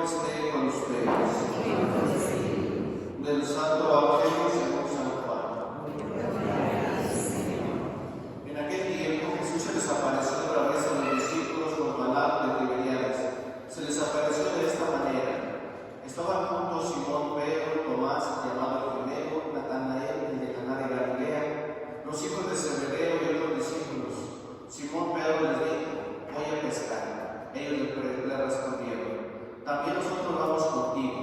esté con ustedes. Del Santo Evangelio según San Juan. En aquel tiempo Jesús se les apareció otra vez a los discípulos junto al lago de Tiberíades. Se les apareció de esta manera. Estaban juntos Simón, Pedro, Tomás, llamado Gemelo, Natanael, el de Caná de Galilea, los hijos de Zebedeo y otros discípulos. Simón Pedro les dijo: voy a pescar. Ellos le respondieron: también nosotros vamos contigo.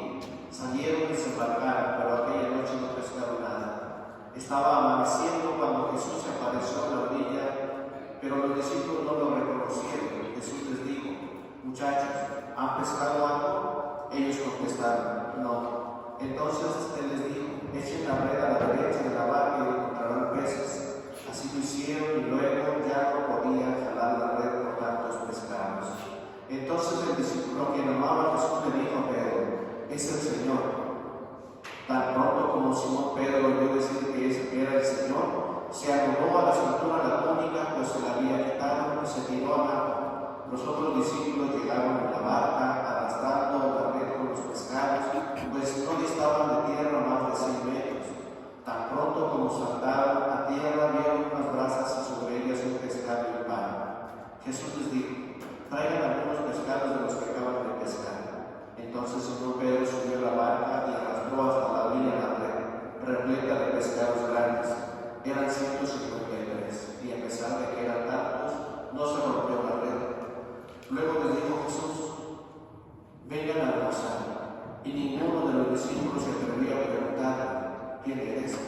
Salieron y se embarcaron, pero aquella noche no pescaron nada. Estaba amaneciendo cuando Jesús se apareció a la orilla, pero los discípulos no lo reconocieron. Jesús les dijo: muchachos, ¿han pescado algo? Ellos contestaron: no. Entonces Él les dijo: echen la red a la derecha de la barca y encontrarán peces. Así lo hicieron y luego ya no podían jalar la red por tantos pescados. Entonces el discípulo que amaba a Jesús le dijo a Pedro: es el Señor. Tan pronto como Simón Pedro oyó decir que ese era el Señor, se agarró a la cintura la túnica, pues se la había quitado, y se tiró al agua. Los otros discípulos llegaron en la barca, arrastrando la red con los pescados, pues no distaban de tierra más de 100 metros. Tan pronto como saltaron a tierra, vieron unas brasas y sobre ellas un pescado y un pan. Jesús les dijo: traigan algunos pescados de los que acaban de pescar. Entonces Simón Pedro subió a la barca y arrastró hasta la orilla la red, repleta de pescados grandes. Eran 153, y a pesar de que eran tantos, no se rompió la red. Luego les dijo Jesús: vengan a almorzar. Y ninguno de los discípulos se atrevió a preguntarle: ¿quién eres?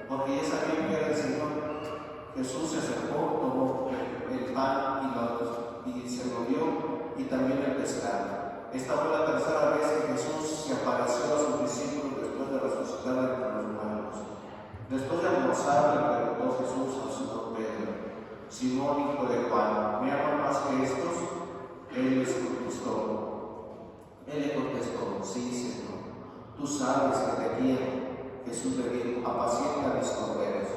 Porque ya sabían que era el Señor. Jesús se acercó, tomó el pan y se lo dio, y también el pescado. Esta fue la tercera vez que Jesús se apareció a sus discípulos después de resucitar entre los muertos. Después de almorzar, le preguntó Jesús a Simón Pedro: Simón, hijo de Juan, ¿me aman más que estos? Él le contestó: sí, Señor, tú sabes que te quiero. Jesús le dijo: apacienta mis corderos.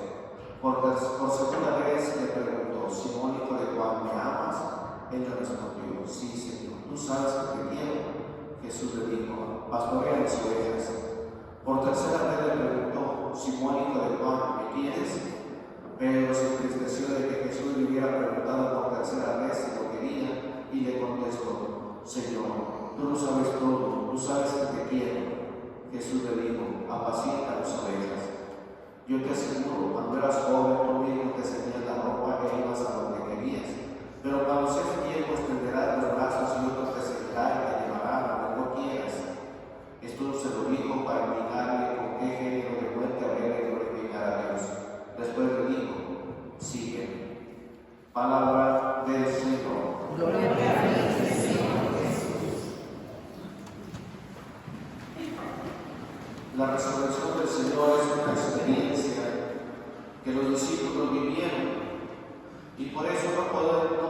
Por segunda vez le preguntó: Simón, hijo de Juan, ¿me amas? Él le respondió: sí, Señor, tú sabes que te quiero. Jesús le dijo: pastorea mis ovejas. Por tercera vez le preguntó: Simón, hijo de Juan, ¿me quieres? Pedro se entristeció de que Jesús le hubiera preguntado por tercera vez si lo quería, y le contestó: Señor, tú lo sabes todo, tú sabes que te quiero. Jesús le dijo: apacienta las ovejas. Yo te aseguro, cuando eras joven, tú mismo te ceñías la ropa e ibas a donde querías. Pero cuando seas viejo, extenderás los brazos y otros te seguirán y te llevarán a donde no quieras. Esto se lo dijo para indicarle con qué género de muerte habría de glorificar a Dios. Después le dijo: sigue. Palabra del Señor. Gloria a ti, Señor Jesús. La resurrección del Señor es una experiencia que los discípulos vivieron, y por eso no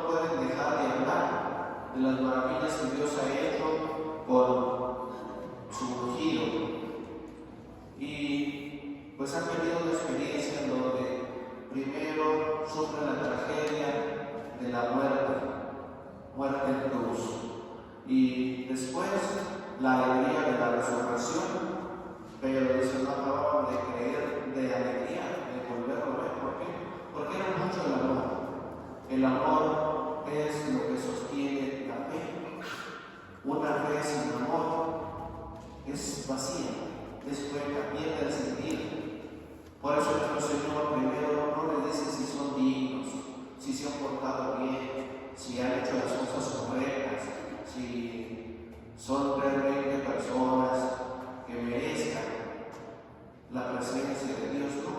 pueden dejar de hablar de las maravillas que Dios ha hecho con su ungido. Y pues han tenido una experiencia en donde primero sufren la tragedia de la muerte en cruz, y después la alegría de la resurrección. Pero dicen: no acababan de creer de alegría, de volverlo a ver. ¿Por qué? Porque era mucho el amor. El amor es lo que sostiene la fe. Una fe sin amor es vacía, es hueca, pierde el sentido. Por eso nuestro Señor primero no le dice si son dignos, si se han portado bien, si han hecho las cosas correctas, si son realmente personas que merezcan la presencia de Dios. No.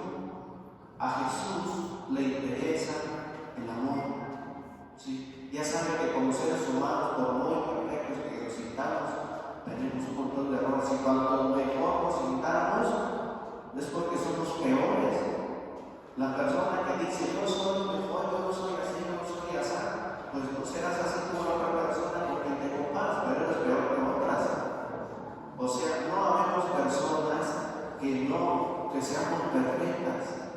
A Jesús le interesa el amor. ¿Sí? Ya sabe que como seres humanos, por muy perfectos que nos sintamos, tenemos un montón de errores, y cuanto mejor nos sintamos, es porque somos peores. La persona que dice: yo soy mejor, yo no soy así, yo no soy así, pues no serás así como la otra persona con quien te comparas, pero eres peor que otras. O sea, no habemos personas que seamos perfectas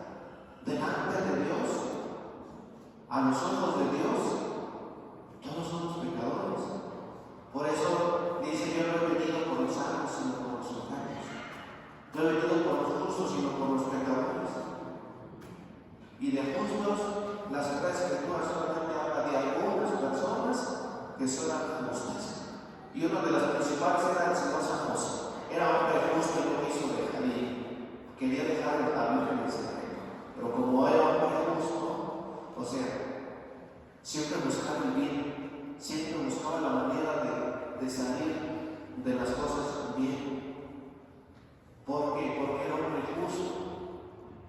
delante de Dios. A los ojos de Dios, todos somos pecadores. Por eso dice: yo no he porque son justas. Y una de las principales era el señor San José. Era hombre justo y no quiso dejar ir. Quería dejar a Virgen en secreto. Pero como era hombre justo, o sea, siempre buscaba el bien, siempre buscaba la manera de salir de las cosas bien. ¿Por qué? Porque era hombre justo.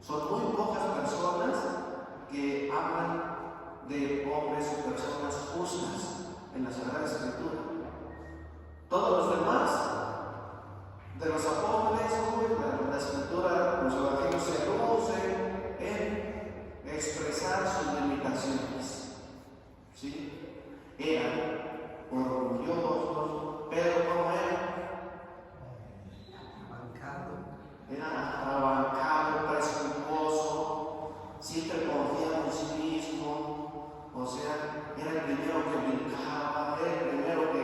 Son muy pocas personas que hablan de hombres o personas justas en la Sagrada Escritura. Todos los demás, de los apóstoles, la Escritura, los evangelios se reducen en expresar sus limitaciones. ¿Sí? Eran orgullosos, pero ¿cómo eran? Era abancado, presuntuoso, siempre confiaba en sí mismo, o sea, era el primero que brincaba, era el primero que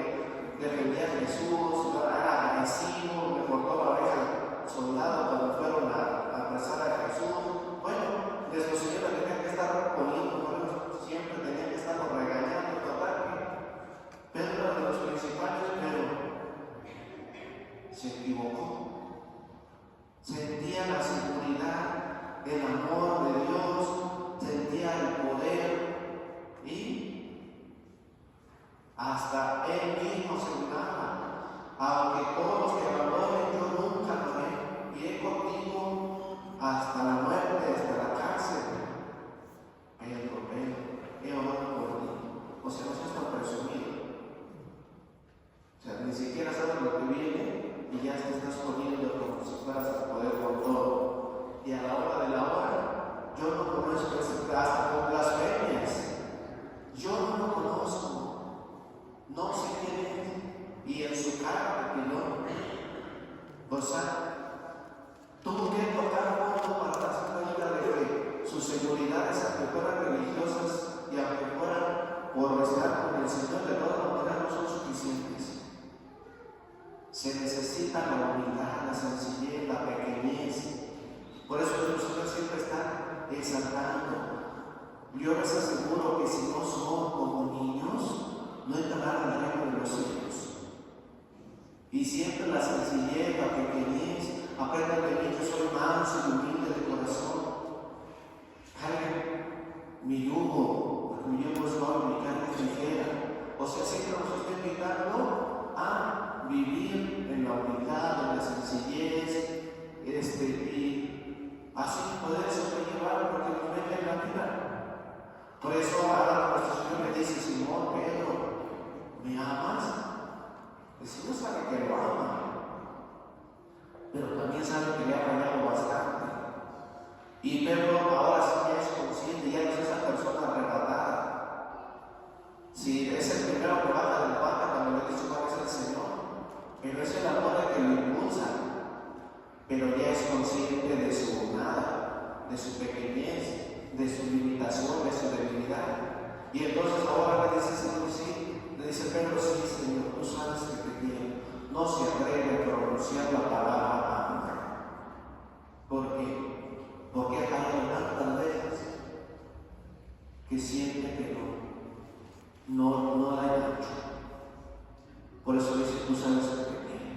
defendía a Jesús, era agresivo, le cortó la oreja al soldado cuando fueron a apresar a Jesús. Bueno, nuestro Señor tenía que estar poniendo, siempre tenía que estar regañando, Pedro era de los principales, pero se equivocó. Sentía la seguridad, el amor de Dios, sentía el poder y hasta él mismo aseguraba: aunque todos los que abandonen, yo nunca lo haré, iré contigo hasta la muerte, hasta la cárcel. Hay el problema, he orado por ti. O sea, no seas tan presumido. O sea, ni siquiera sabes lo que viene y ya te estás poniendo como si fueras a poder con todo. Y a la hora de la hora, yo no conozco hasta con blasfemias. Yo no lo conozco, no sé quién es, y en su cara me piló. O sea, tuvo que tocar fondo para darse cuenta de que sus seguridades, aunque fueran religiosas y aunque fueran por estar con el Señor, de todas maneras no son suficientes. Se necesita la humildad, la sencillez, la pequeñez. Por eso el Señor siempre está exaltando. Yo les aseguro que si no son como niños, no entrarán al reino de los cielos. Y siempre la sencillez, la pequeñez. Aprendan de mí que soy manso y humilde de corazón. Carguen mi yugo, porque mi yugo es suave, mi carga es ligera. O sea, siempre nos está invitando a vivir en la humildad, en la sencillez, y así poder sobrellevar lo que nos venga en la vida. Por eso ahora nuestro Señor le dice: Simón, Pedro, ¿me amas? El Señor sabe que lo ama, pero también sabe que le ha fallado bastante. Y Pedro ahora sí ya es consciente, ya no es esa persona arrebatada. Si es el primero que baja del barco cuando le dice cuál es el Señor, pero es el amor el que lo impulsa, pero ya es consciente de su nada, de su pequeñez, de su limitación, de su debilidad. Y entonces ahora le dice: Señor, sí, le dice Pedro: sí, Señor, tú sabes que te quiero. No se atreve a pronunciar la palabra amor. ¿Por qué? Porque ha fallado tantas veces que siente que no la ha hecho. Por eso dice: tú sabes que te quiero.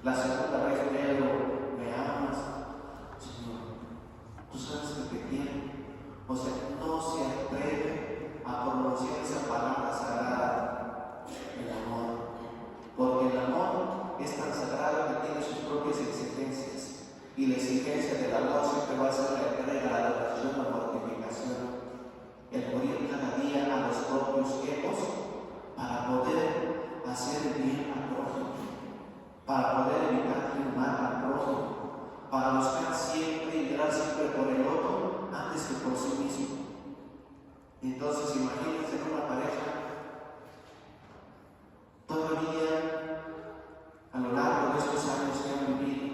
La segunda vez, Pedro, ¿me amas? Señor, tú sabes que te quiero. O sea, no se atreve a pronunciar esa palabra sagrada, el amor. Porque el amor es tan sagrado que tiene sus propias exigencias. Y la exigencia del amor siempre va a ser la entrega, la adoración, la mortificación. El morir cada día a los propios egos para poder hacer bien al prójimo, para poder evitar el mal al prójimo, para buscar siempre y dar siempre por el otro antes que por sí mismo. Entonces imagínense una pareja todavía a lo largo de estos años que han vivido,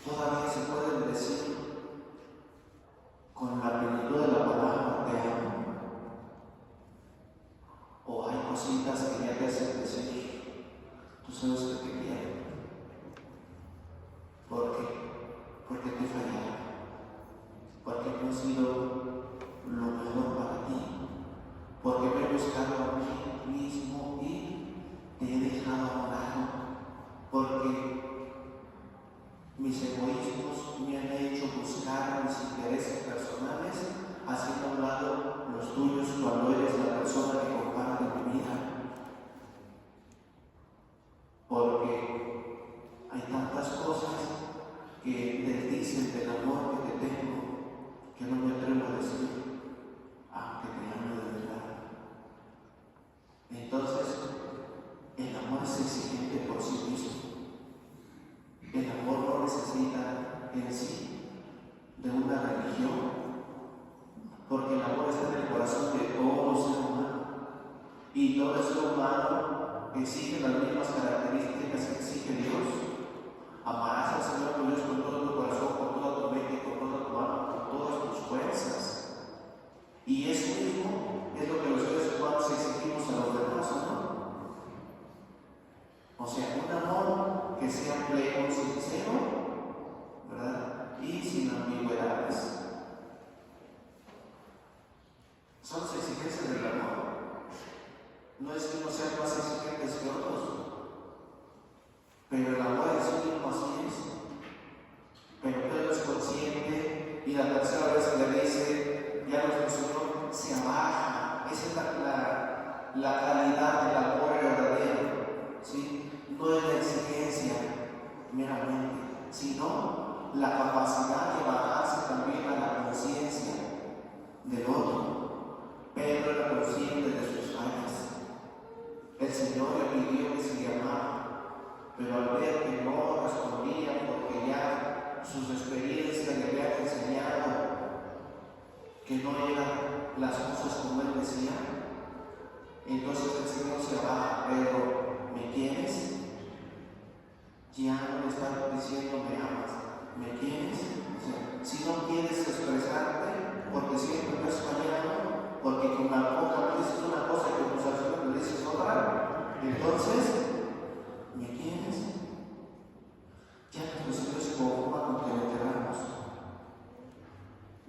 todavía se pueden decir con la plenitud de la palabra: te amo. O hay cositas que ya te hacen decir: tú sabes que te quiero. ¿Por qué? Porque te he fallado, porque no he sido lo mejor para ti, porque me he buscado exige las mismas características que exige Dios. Amarás al Señor tu Dios con todo tu corazón, con toda tu mente, con toda tu alma, con todas tus fuerzas. Y eso mismo es lo que los seres humanos exigimos a los demás, ¿no? O sea, un amor que sea pleno, sincero, ¿verdad? Y sin ambigüedades. Son las exigencias del amor. No es que unos sean más exigentes que otros, pero el amor en sí mismo así es. Pero Pedro es consciente y la tercera vez que le dice, ya nuestro Señor se abaja. Esa es la calidad del amor verdadero, ¿sí? No es la exigencia meramente, sino la capacidad de bajarse también a la conciencia del otro. Pedro era consciente de sus fallas. El Señor le pidió que se llamara, pero al ver que no respondía porque ya sus experiencias le habían enseñado que no eran las cosas como él decía, entonces el Señor se va, pero ¿me quieres? Ya no le está diciendo me amas, ¿me quieres? O sea, si no quieres expresarte porque siempre estás fallando, porque con la boca no dices una cosa y con tus acciones le dices otra, entonces, ¿me quieres? Ya que el Señor se conforma con que le queramos.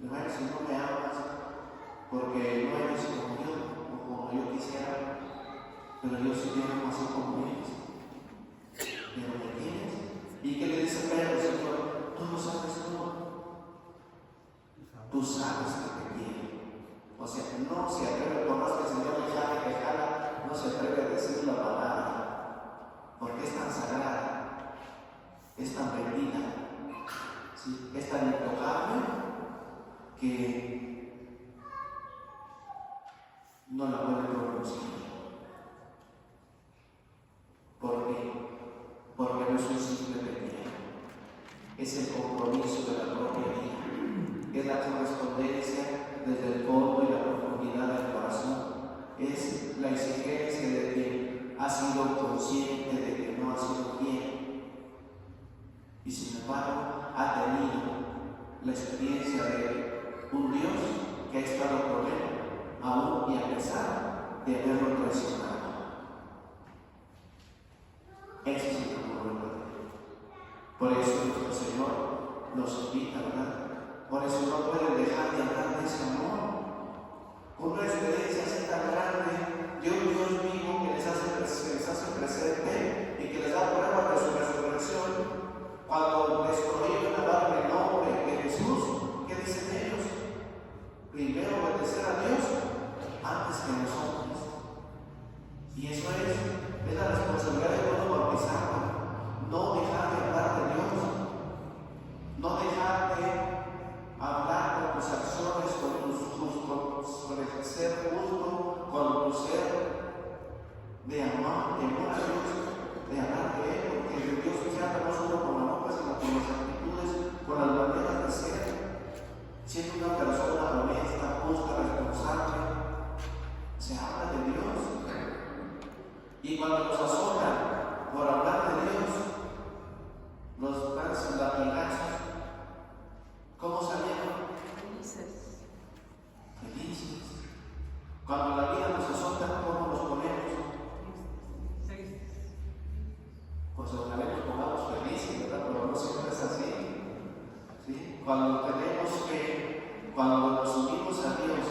Hermano, si no me amas, porque no eres como yo, o como yo quisiera, pero yo sí te amo así como eres. Pero ¿me quieres? ¿Y qué le dice Pedro, Señor? Tú lo sabes todo. Tú sabes que te quiero. O sea, no se atreve, por más que el Señor le jale, que jala, no se atreve a decir la palabra, porque es tan sagrada, es tan bendita, ¿sí? Es tan intocable que no la puede pronunciar. ¿Por qué? Porque no es un simple pedido, es el compromiso de la propia vida, es la correspondencia desde el fondo y la profundidad del corazón, es la exigencia de quien ha sido consciente de que no ha sido fiel y sin embargo ha tenido la experiencia de un Dios que ha estado con él aún y a pesar de haberlo traicionado. Ese es el amor verdadero. Por eso nuestro Señor nos invita, ¿verdad? Por eso no pueden dejar de hablar de ese amor. Una experiencia así tan grande de un Dios vivo que les hace presente y que les da prueba de su resurrección. Cuando les prohíben hablar el nombre de Jesús, ¿qué dicen ellos? Primero obedecer a Dios antes que a nosotros. Y eso es la responsabilidad de todo bautizado. No dejar de hablar de Dios, no dejar de hablar con tus acciones, con tu ser justo, con tu ser de amor a Dios, de hablar de Él, porque de Dios se habla no solo con la boca, sino con las actitudes, con las maneras de ser, siendo una persona honesta, justa, responsable, se habla de Dios. Y cuando nos azotan por hablar de Dios, los grandes latigazos, ¿cómo salieron? Felices. Cuando la vida nos azota, ¿cómo nos ponemos? Pues ojalá nos pongamos felices, ¿verdad? Pero no siempre es así. ¿Sí? Cuando tenemos fe, cuando nos unimos a Dios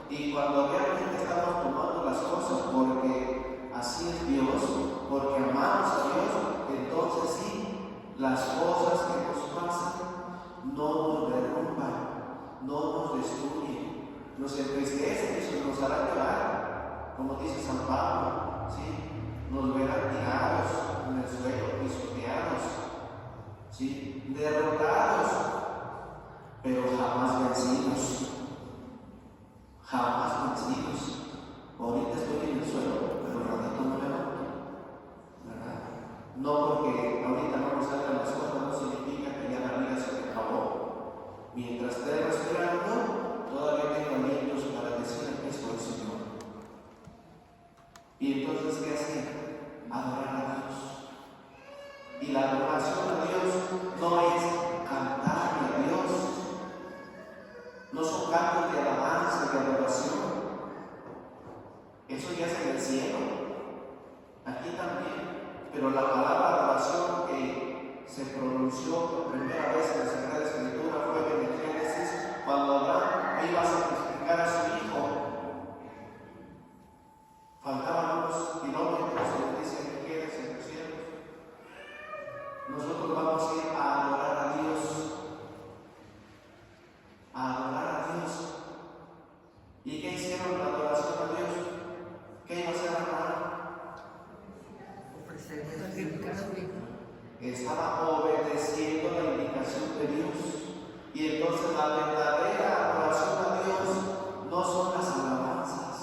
y cuando realmente estamos tomando las cosas porque así es Dios, porque amamos a Dios, entonces sí, las cosas que nos pasan no nos derrumban, no nos destruyen, nos entristecen y nos harán llorar, como dice San Pablo, ¿sí? Nos verán tirados en el suelo, pisoteados, ¿sí? Derrotados, pero jamás vencidos, jamás vencidos. Ahorita estoy en el suelo, pero al ratito no me levanto, ¿verdad? No porque ahorita no nos salgan las cosas, no significa que ya la vida se acabó. Mientras esté respirando, todavía tengo alientos para decir que soy Señor. Y entonces, ¿qué hacer? Y la adoración a Dios no es cantarle a Dios, no son cantos de alabanza, de adoración. Eso ya es en el cielo, aquí también. Pero la palabra adoración que se pronunció por primera vez en la Sagrada Escritura fue en el Génesis, cuando Abraham iba a sacrificar a su hijo. Faltaban unos kilómetros y le dice que quedes en los cielos. Nosotros vamos a ir a adorar a Dios, a adorar a Dios. ¿Y qué hicieron la adoración a Dios? ¿Qué iba a hacer Abraham? Estaba obedeciendo la indicación de Dios. Y entonces la verdadera adoración a Dios no son las alabanzas,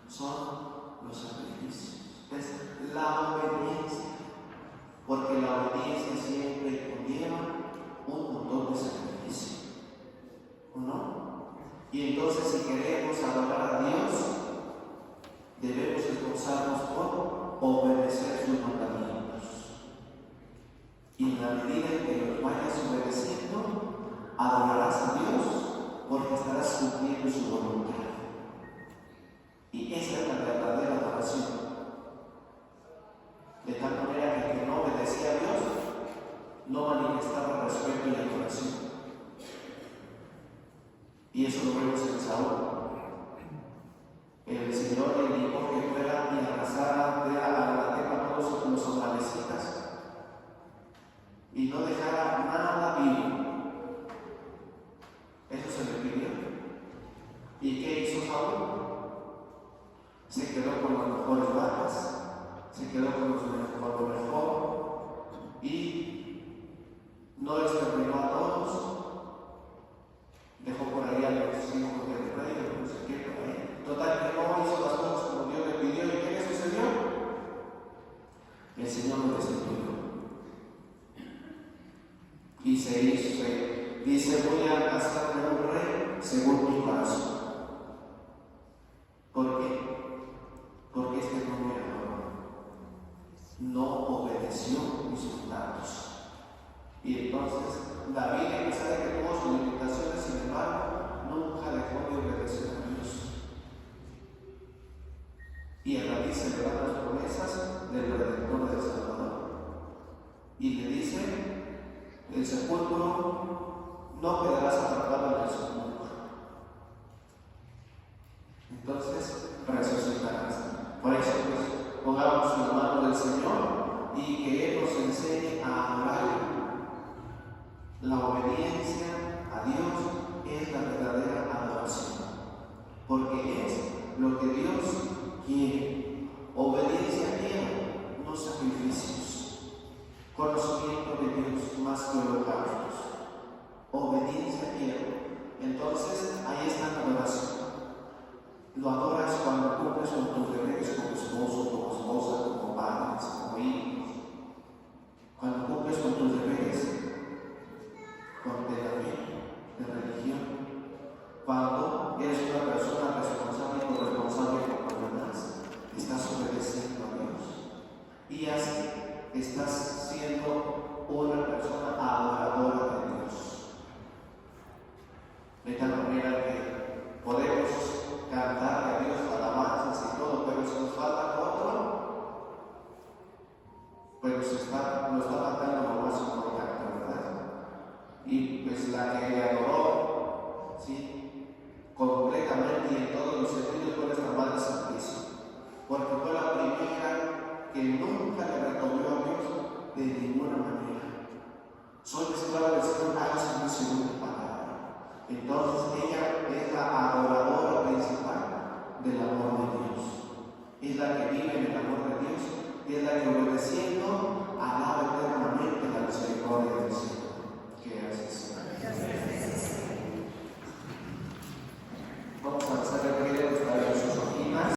son los sacrificios, es la obediencia, porque la obediencia siempre conlleva un montón de sacrificio, ¿o no? Y entonces, si queremos adorar a Dios, debemos esforzarnos por obedecer sus mandamientos. Y en la medida en que los vayas obedeciendo, adorarás a Dios porque estarás cumpliendo su voluntad. Y esa es la verdadera adoración. De tal manera que el que no obedecía a Dios no manifestaba respeto y adoración. Y eso lo vemos en Saúl. El Señor le dijo que fuera y arrasara a la tierra a todos los amalecitas y no dejara nada vivo. Eso se le pidió. ¿Y qué hizo Saúl? Se quedó con las mejores vacas, se quedó con lo mejor y no exterminó a todos. Dejó por ahí a los hijos del rey, no sé qué por ahí. Total, que no hizo las cosas como Dios le pidió. ¿Y qué sucedió? El Señor lo destruyó. Y se hizo, dice: voy a hacerme un rey según mi corazón. ¿Por qué? Porque este no me adoró, no obedeció mis mandatos. Y entonces David, a pesar de que tuvo sus limitaciones, sin embargo, nunca dejó de obedecer a Dios. Y a David se le dan las promesas del Redentor del Salvador. Y le dice: el sepulcro, no quedarás atrapado en el sepulcro. Entonces resucitarás. Por eso, pues, pongamos la mano del Señor y que Él nos enseñe a adorar. La obediencia a Dios es la verdadera adoración, porque es lo que Dios quiere. Obediencia quiere, no sacrificios. Conocimiento de Dios más que holocaustos. Obediencia quiere. Entonces, ahí está la adoración. Lo adoras cuando cumples con tus deberes como esposo, como esposa, como padres, como hijos. Cuando cumples con tus deberes de la fe, de religión. Cuando eres una persona responsable y corresponsable con los demás, estás obedeciendo a Dios. Y así estás siendo una persona adoradora de Dios. De tal manera que podemos cantarle a Dios alabanzas y todo, pero si nos falta otro, pues lo está faltando lo más importante, ¿verdad? Y pues la que le adoró, ¿sí?, completamente y en todos los sentidos fue nuestra Madre Santísima, porque fue la primera que nunca le recogió a Dios de ninguna manera. Soy esclavo del Señor, hágase según tu palabra. Entonces ella es la adoradora principal del amor de Dios. Es la que vive en el amor de Dios y es la que, obedeciendo, alaba eternamente la misericordia del Señor.